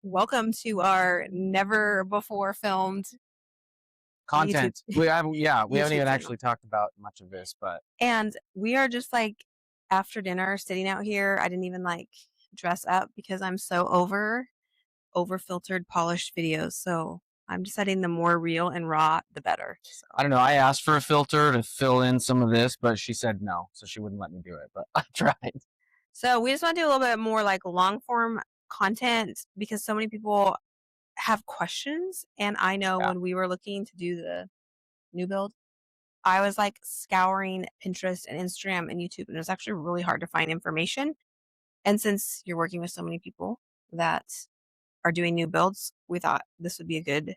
Welcome to our never before filmed Content. YouTube We haven't YouTube even channel. actually talked about much of this, but And we are just like after dinner sitting out here. I didn't even like dress up because I'm so over filtered polished videos. So I'm deciding the more real and raw the better. So I don't know. I asked for a filter to fill in some of this, but she said no, so she wouldn't let me do it. But I tried. so we just want to do a little bit more like long form content because so many people have questions. And I know Yeah. when we were looking to do the new build, I was like scouring Pinterest and Instagram and YouTube, and it was actually really hard to find information. And since you're working with so many people that are doing new builds, we thought this would be a good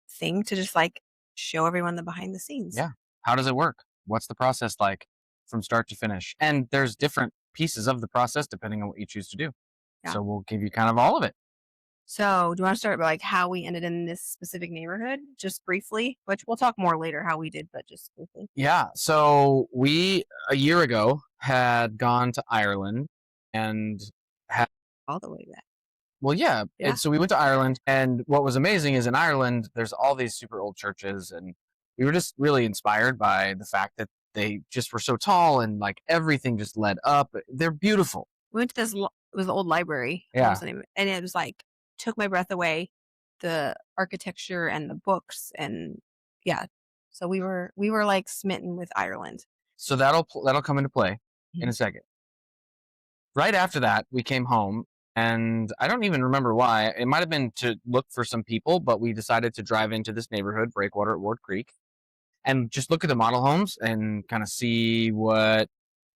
thing to just like show everyone the behind the scenes. Yeah. How does it work? What's the process like from start to finish? And there's different pieces of the process depending on what you choose to do. Yeah. So we'll give you kind of all of it. So, do you want to start by like how we ended in this specific neighborhood, just briefly? Which we'll talk more later how we did, but just briefly. Yeah. So we a year ago had gone to Ireland and had All the way back. well, yeah. Yeah. So we went to Ireland, and what was amazing is in Ireland, there's all these super old churches, and we were just really inspired by the fact that they just were so tall and like everything just led up. They're beautiful. We went to this, it was the old library. What was Yeah. the name of it? And it was like, took my breath away. The architecture and the books and yeah. So we were like smitten with Ireland. So that'll come into play in Mhm. a second. Right after that, we came home, and I don't even remember why. It might have been to look for some people, but we decided to drive into this neighborhood, Breakwater at Ward Creek, and just look at the model homes and kind of see what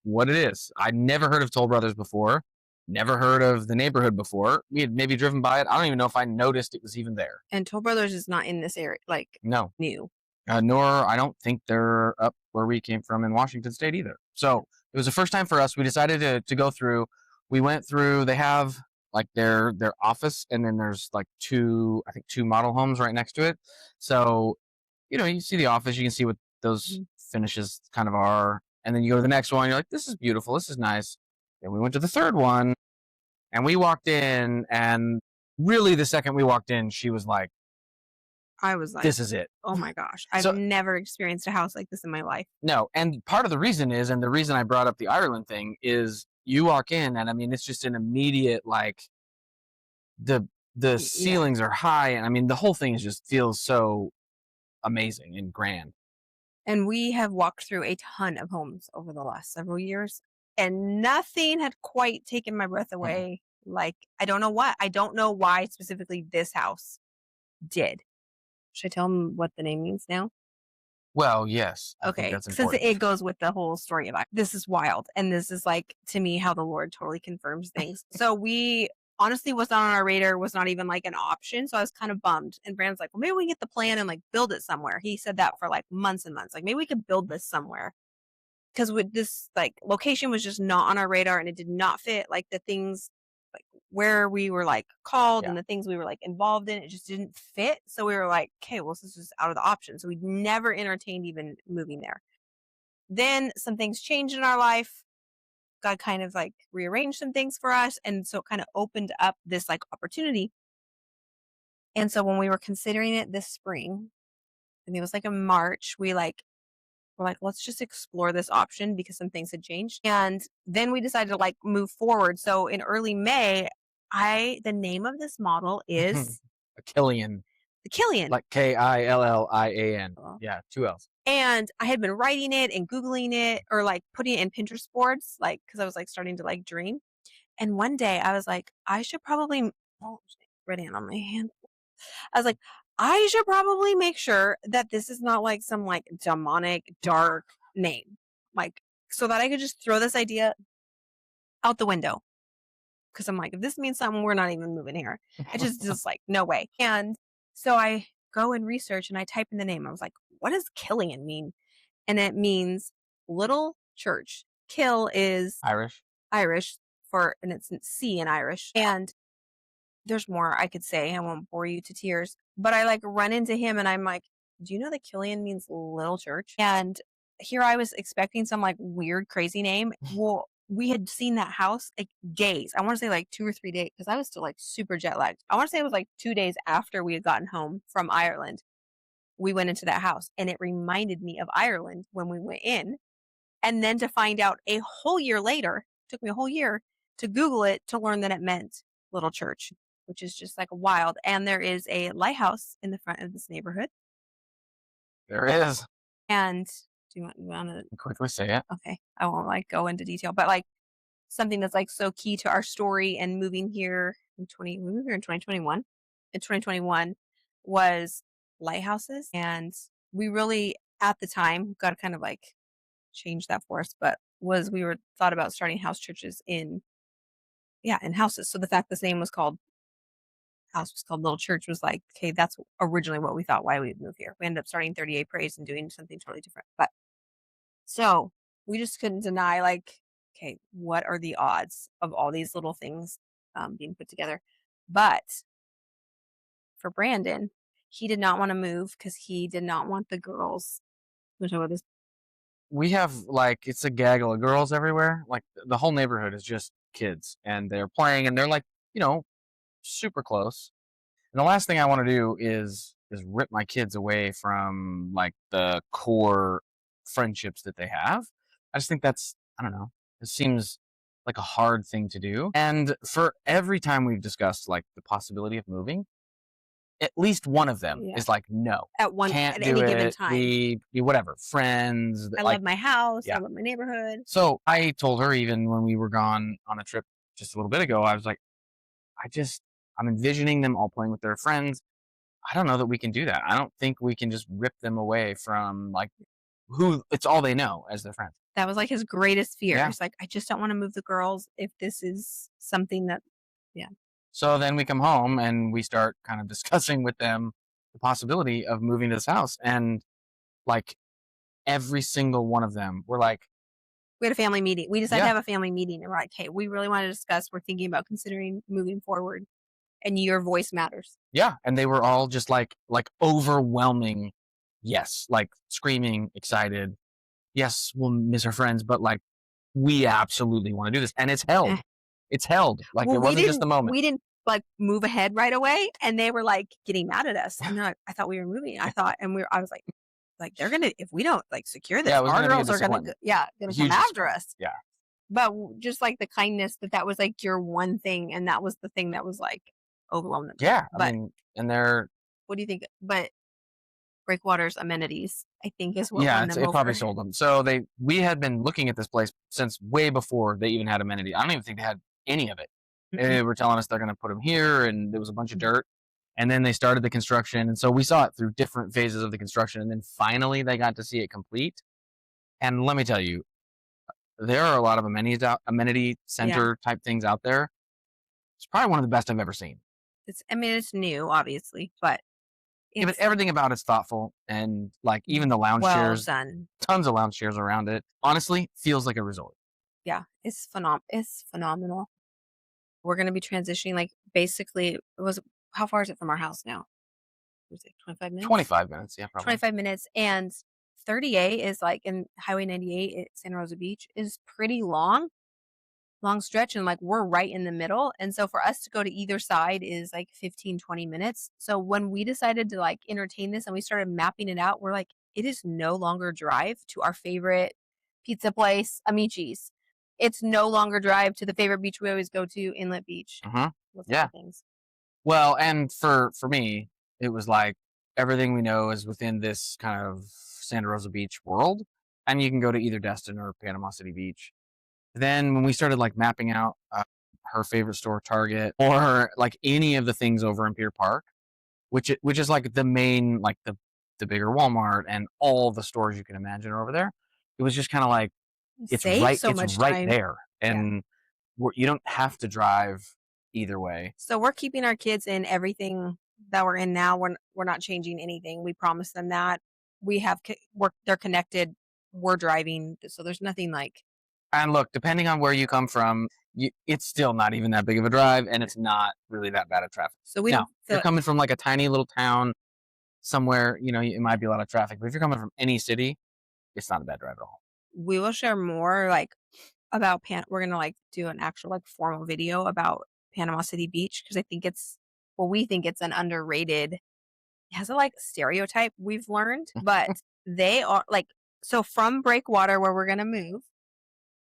it is. I'd never heard of Toll Brothers before, never heard of the neighborhood before. We had maybe driven by it. I don't even know if I noticed it was even there. And Toll Brothers is not in this area, like No, new. nor I don't think they're up where we came from in Washington State either. So it was the first time for us. We decided to go through. We went through. They have like their office, and then there's like two model homes right next to it. So you see the office, you can see what those Mhm. finishes kind of are, and then you go to the next one, you're like, this is beautiful, this is nice. Then we went to the third one, and we walked in, and really the second we walked in, she was like, I was like, this is it. oh my gosh, I've So never experienced a house like this in my life. no, and part of the reason is, and the reason I brought up the Ireland thing is, you walk in, and I mean, it's just an immediate like the the Yeah. ceilings are high, and I mean, the whole thing just feels so amazing and grand. And we have walked through a ton of homes over the last several years, and nothing had quite taken my breath Mm-mm. away. Like, I don't know what. I don't know why specifically this house did. Should I tell them what the name means now? Well, yes, I think Okay, that's since important. it goes with the whole story of this is wild, and this is like to me how the Lord totally confirms things. So we honestly was not on our radar, was not even like an option. So I was kind of bummed. And Brandon's like, well, maybe we can get the plan and like build it somewhere. He said that for like months and months. Like maybe we could build this somewhere because with this like location was just not on our radar and it did not fit like the things like where we were like called Yeah. and the things we were like involved in. It just didn't fit. So we were like, okay, well, this is just out of the option. So we never entertained even moving there. Then some things changed in our life. God kind of like rearranged some things for us. And so it kind of opened up this like opportunity. And so when we were considering it this spring, and it was like in March, we're like, let's just explore this option because some things had changed. And then we decided to like move forward. So in early May, the name of this model is A Killian, the Killian. like Killian. Oh. Yeah, two L's. And I had been writing it and Googling it or like putting it in Pinterest boards, like, cause I was like starting to like dream. And one day I was like, I should probably, oh, red hand on my hand. I was like, I should probably make sure that this is not like some like demonic, dark name. Like, so that I could just throw this idea out the window. Cause I'm like, if this means something, we're not even moving here. It just like, no way. And so I go and research and I type in the name. I was like, what does Killian mean? And it means little church. Kill is Irish. Irish for, and it's C in Irish. And there's more I could say. I won't bore you to tears. But I like run into him and I'm like, do you know that Killian means little church? And here I was expecting some like weird, crazy name. Well, we had seen that house, like, days. I wanna say, like, 2 or 3 days because I was still, like, super jet lagged. I wanna say it was, like, 2 days after we had gotten home from Ireland, we went into that house, and it reminded me of Ireland when we went in, and then to find out a whole year later, took me a whole year to Google it to learn that it meant little church, which is just, like, wild, and there is a lighthouse in the front of this neighborhood, There is. and do you wanna Quickly say it. okay, I won't, like, go into detail, but, like, something that's, like, so key to our story and moving here in 20 we moved here in 2021. In 2021 was lighthouses, and we really, at the time, gotta kind of, like, change that for us, but was we were thought about starting house churches in yeah, in houses. So the fact this name was called house was called Little Church was like, okay, that's originally what we thought why we'd move here. We ended up starting 38 Praise and doing something totally different. But so we just couldn't deny, like, okay, what are the odds of all these little things being put together? But for Brandon, he did not want to move because he did not want the girls. Which I this. We have like it's a gaggle of girls everywhere. Like the whole neighborhood is just kids, and they're playing, and they're like, you know, super close. And the last thing I want to do is rip my kids away from like the core friendships that they have. I just think that's I don't know. It seems like a hard thing to do. And for every time we've discussed like the possibility of moving, at least one of them Yeah, is like, no, at can't do any given it. time. We whatever friends I like love my house. I yeah. love my neighborhood. So I told her even when we were gone on a trip just a little bit ago, I was like, I'm envisioning them all playing with their friends. I don't know that we can do that. I don't think we can just rip them away from like who it's all they know as their friends. That was, like, his greatest fear. Yeah. He's like, "I just don't wanna move the girls if this is something that" yeah. So then we come home and we start kind of discussing with them the possibility of moving to this house. And like every single one of them were like, We had a family meeting. We decided to yeah, have a family meeting, and we're like, "Hey, we really wanna discuss we're thinking about considering moving forward, and your voice matters." yeah. And they were all just like overwhelming, yes, like screaming, excited. Yes, we'll miss our friends, but like we absolutely want to do this. And it's Eh. held. It's held. Like Well, it wasn't just a moment. we didn't, like, move ahead right away, and they were, like, getting mad at us, and they're like, "I thought we were moving." I was like, "They're gonna if we don't, like, secure Yeah, this, it was our gonna be a girls are gonna disappointment. yeah, A gonna come huge after disappointment. us." Yeah. But just, like, the kindness that was, like, your one thing, and that was the thing that was, like, overwhelmed them. Yeah. I But mean, and they're what do you think? But Breakwater's amenities, I think, is what yeah, won them it probably over. sold them. So we had been looking at this place since way before they even had amenity. I don't even think they had any of it. Mm-mm. They were telling us they're going to put them here, and there was a bunch of Mhm. dirt. And then they started the construction, and so we saw it through different phases of the construction, and then finally they got to see it complete. And let me tell you, there are a lot of amenity Yeah. center type things out there. It's probably one of the best I've ever seen. I mean, it's new, obviously, but Yeah, but it's, like, everything about it's thoughtful, and like even the lounge well chairs, done. tons of lounge chairs around it. Honestly, feels like a resort. Yeah, it's phenomenal. We're gonna be transitioning, like, basically it was how far is it from our house now? Was it 25 minutes? 25 minutes, yeah, probably. 25 minutes, and 38 is, like and Highway 98 at Santa Rosa Beach is pretty long stretch, and, like, we're right in the middle, and so for us to go to either side is, like, 15, 20 minutes. So when we decided to, like, entertain this and we started mapping it out, we're like, "It is no longer drive to our favorite pizza place, Amici's. It's no longer drive to the favorite beach we always go to, Inlet Beach." Uh-huh. With Yeah. other things. Well, and for me, it was like everything we know is within this kind of Santa Rosa Beach world, and you can go to either Destin or Panama City Beach. Then when we started like mapping out her favorite store, Target, or like any of the things over in Pier Park, which is like the main like the bigger Walmart and all the stores you can imagine are over there. It was just kind of like Save so it's much right time. there, Yeah. and you don't have to drive either way. So we're keeping our kids in everything that we're in now. We're not changing anything. We promise them that. We have they're connected. We're driving, so there's nothing like And look, depending on where you come from, it's still not even that big of a drive, and it's not really that bad of traffic. so we Now, don't if you're feel coming from like a tiny little town somewhere, it might yeah. be a lot of traffic. But if you're coming from any city, it's not a bad drive at all. We will share more like about we're gonna like do an actual like formal video about Panama City Beach because I think it's well, we think it's an underrated. It has a like stereotype we've learned, but they are like so from Breakwater where we're gonna move.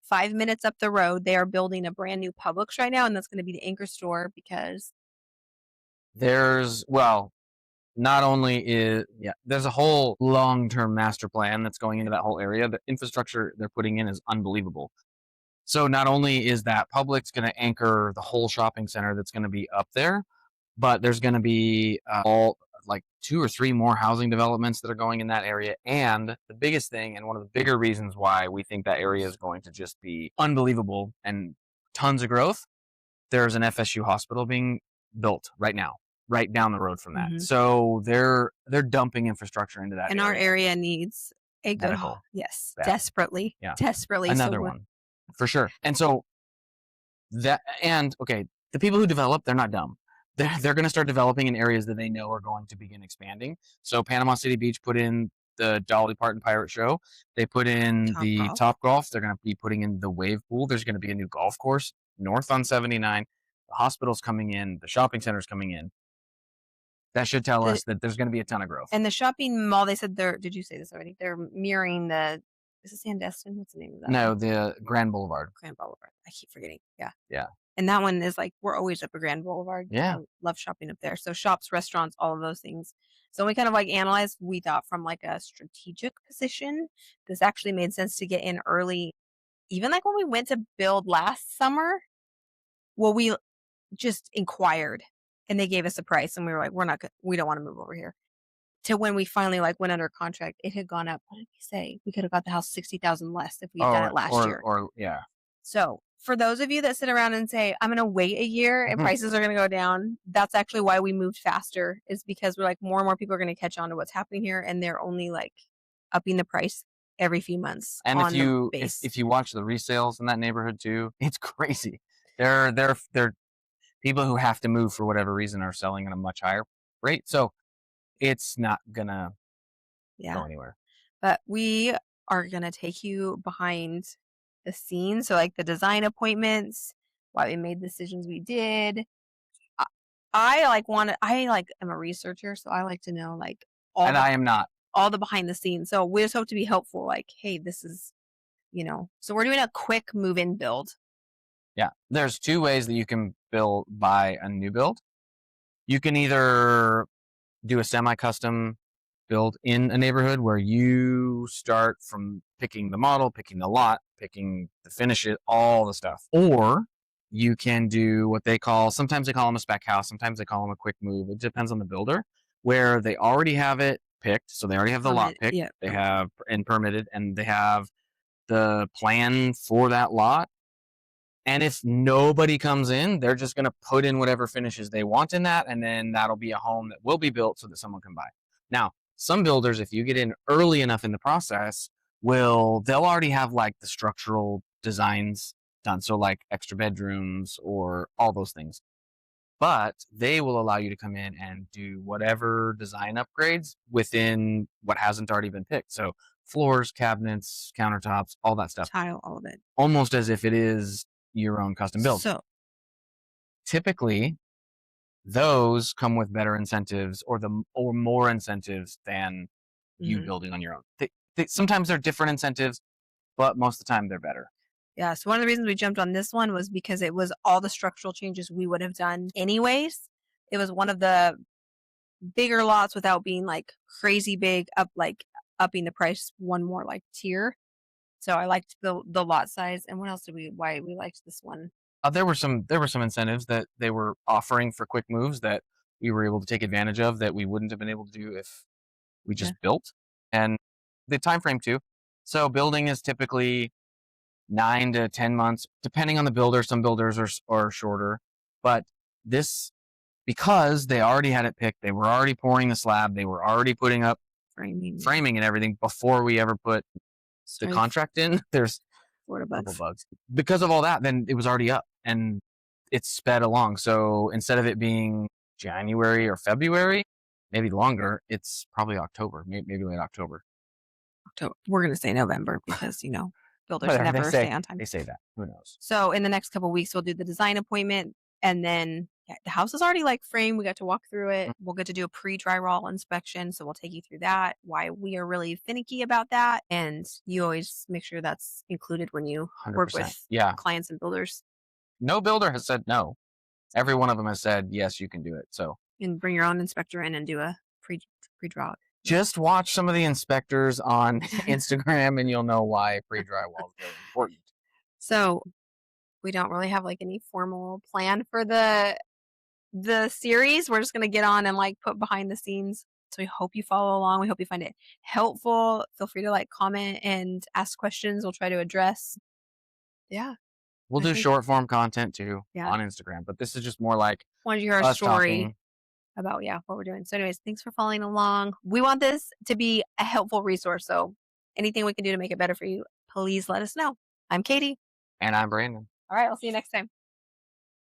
5 minutes up the road, they are building a brand new Publix right now, and that's going to be the anchor store because Well, not only there's a whole long-term master plan that's going into that whole area. The infrastructure they're putting in is unbelievable. So not only is that Publix going to anchor the whole shopping center that's going to be up there, but there's going to be all like 2 or 3 more housing developments that are going in that area. And the biggest thing, and one of the bigger reasons why we think that area is going to just be unbelievable and tons of growth, there's an FSU hospital being built right now, right down the road from that. Mhm. So they're dumping infrastructure into that and our area. area needs a good Medical, yes, badly. desperately, Yeah, desperately. So another we're one for sure. And so okay, the people who develop, they're not dumb. They're going to start developing in areas that they know are going to begin expanding. So Panama City Beach put in the Dolly Parton Pirate Show. They put in Top the golf. Top Golf. They're going to be putting in the wave pool. There's going to be a new golf course north on 79. The hospital's coming in. The shopping center's coming in. That should tell us that there's going to be a ton of growth. And the shopping mall, they said did you say this already? They're mirroring is it Sandestin? What's the name of that? No, the Grand Boulevard. Grand Boulevard. I keep forgetting. Yeah. Yeah. And that one is like, we're always up at Grand Boulevard. Yeah. I love shopping up there. So shops, restaurants, all of those things. So we kind of like analyzed, we thought from like a strategic position, this actually made sense to get in early. Even like when we went to build last summer, well, we just inquired and they gave us a price and we were like, we don't want to move over here. To when we finally like went under contract, it had gone up. What did we say? We could have got the house 60,000 less if we had done it last year. Or yeah. So for those of you that sit around and say, I'm going to wait a year and prices are going to go down, that's actually why we moved faster, is because we're like, more and more people are going to catch on to what's happening here. And they're only like upping the price every few months. And if you watch the resales in that neighborhood too, it's crazy. They're people who have to move for whatever reason are selling at a much higher rate. So it's not gonna go anywhere. But we are going to take you behind the scenes. So like the design appointments, why we made the decisions we did. I am a researcher, so I like to know like I am not. All the behind the scenes. So we just hope to be helpful. Like, hey, this is, so we're doing a quick move-in build. Yeah. There's 2 ways that you can buy a new build. You can either do a semi-custom build in a neighborhood where you start from picking the model, picking the lot, picking the finishes, all the stuff. Or you can do what sometimes they call them a spec house, sometimes they call them a quick move. It depends on the builder, where they already have it picked. So they already have the lot picked. Yeah. They have and permitted, and they have the plan for that lot. And if nobody comes in, they're just going to put in whatever finishes they want in that, and then that'll be a home that will be built so that someone can buy. Now, some builders, if you get in early enough in the process, they'll already have like the structural designs done. So like extra bedrooms or all those things. But they will allow you to come in and do whatever design upgrades within what hasn't already been picked. So floors, cabinets, countertops, all that stuff. Tile, all of it. Almost as if it is your own custom build. So typically those come with better incentives or more incentives than you building on your own. Sometimes they're different incentives, but most of the time they're better. Yeah. So one of the reasons we jumped on this one was because it was all the structural changes we would have done anyways. It was one of the bigger lots without being like crazy big, upping the price one more like tier. So I liked the lot size. And what else why we liked this one? There were some incentives that they were offering for quick moves that we were able to take advantage of that we wouldn't have been able to do if we just built. And the time frame too. So building is typically 9 to 10 months, depending on the builder. Some builders are shorter, but because they already had it picked, they were already pouring the slab, they were already putting up framing and everything before we ever put the contract in. There's Florida bugs. Because of all that, then it was already up and it's sped along. So instead of it being January or February, maybe longer, it's probably October, maybe late October. We're going to say November because, Builders Whatever never stay on time. they say that. Who knows? So in the next couple weeks, we'll do the design appointment, and then yeah, the house is already like framed. We got to walk through it. Mm, We'll get to do a pre-drywall inspection, so we'll take you through that. Why we are really finicky about that, and you always make sure that's included when you work 100%. with Yeah. clients and builders. No builder has said no. Every one of them has said, yes, you can do it. So And bring your own inspector in and do a pre-draw. just watch some of the inspectors on Instagram and you'll know why pre-drywall is very important. So we don't really have like any formal plan for the series. We're just gonna get on and like put behind the scenes. So we hope you follow along. We hope you find it helpful. Feel free to like comment and ask questions. We'll try to address. Yeah, We'll I do think short form content too yeah. on Instagram, but this is just more like Wanted you to hear our us story talking. about what we're doing. So, anyways, thanks for following along. We want this to be a helpful resource. So anything we can do to make it better for you, please let us know. I'm Katie. And I'm Brandon. All right, I'll see you next time.